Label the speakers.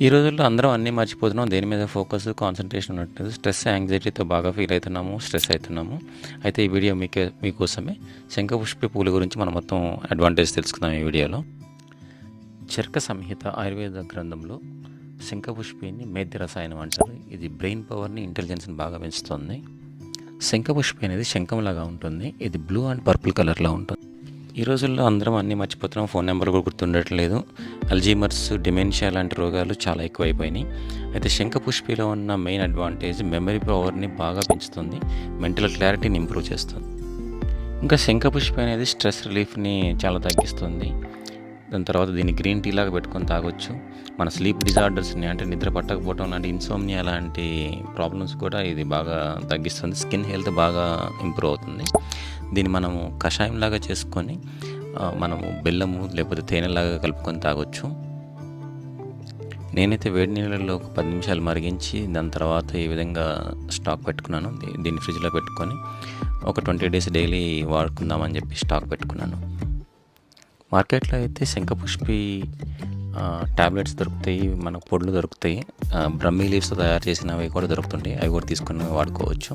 Speaker 1: ఈ రోజుల్లో అందరం అన్నీ మర్చిపోతున్నాం. దేని మీద ఫోకస్, కాన్సంట్రేషన్ ఉండట్లేదు. స్ట్రెస్, యాంగ్జైటీతో బాగా ఫీల్ అవుతున్నాము, స్ట్రెస్ అవుతున్నాము. అయితే ఈ వీడియో మీకోసమే. శంఖపుష్పి పూల గురించి మనం మొత్తం అడ్వాంటేజ్ తెలుసుకుందాం ఈ వీడియోలో. చరక సంహిత ఆయుర్వేద గ్రంథంలో శంఖపుష్పిని మేధ్య రసాయనం అంటారు. ఇది బ్రెయిన్ పవర్ని, ఇంటెలిజెన్స్ని బాగా పెంచుతుంది. శంఖపుష్పి అనేది శంఖంలాగా ఉంటుంది. ఇది బ్లూ అండ్ పర్పుల్ కలర్లో ఉంటుంది. ఈ రోజుల్లో అందరం అన్నీ మర్చిపోతున్నాం. ఫోన్ నెంబర్ కూడా గుర్తుండట్లేదు. అల్జీమర్స్, డిమెన్షియా లాంటి రోగాలు చాలా ఎక్కువైపోయినాయి. అయితే శంఖపుష్పిలో ఉన్న మెయిన్ అడ్వాంటేజ్ మెమరీ పవర్ని బాగా పెంచుతుంది, మెంటల్ క్లారిటీని ఇంప్రూవ్ చేస్తుంది. ఇంకా శంఖపుష్పి అనేది స్ట్రెస్ రిలీఫ్ని చాలా తగ్గిస్తుంది. దాని తర్వాత దీన్ని గ్రీన్ టీ లాగా పెట్టుకొని తాగొచ్చు. మన స్లీప్ డిజార్డర్స్ని, అంటే నిద్ర పట్టకపోవడం లాంటి, ఇన్సోమ్నియా లాంటి ప్రాబ్లమ్స్ కూడా ఇది బాగా తగ్గిస్తుంది. స్కిన్ హెల్త్ బాగా ఇంప్రూవ్ అవుతుంది. దీన్ని మనము కషాయంలాగా చేసుకొని మనము బెల్లము లేకపోతే తేనెలాగా కలుపుకొని తాగొచ్చు. నేనైతే వేడి నీళ్ళల్లో ఒక 10 నిమిషాలు మరిగించి దాని తర్వాత ఈ విధంగా స్టాక్ పెట్టుకున్నాను. దీన్ని ఫ్రిడ్జ్లో పెట్టుకొని ఒక 20 డేస్ డైలీ వాడుకుందామని చెప్పి స్టాక్ పెట్టుకున్నాను. మార్కెట్లో అయితే శంఖపుష్పి ట్యాబ్లెట్స్ దొరుకుతాయి, మనకు పొడులు దొరుకుతాయి. బ్రహ్మీ లీవ్స్తో తయారు చేసినవి కూడా దొరుకుతుంటాయి. అవి కూడా తీసుకొని వాడుకోవచ్చు.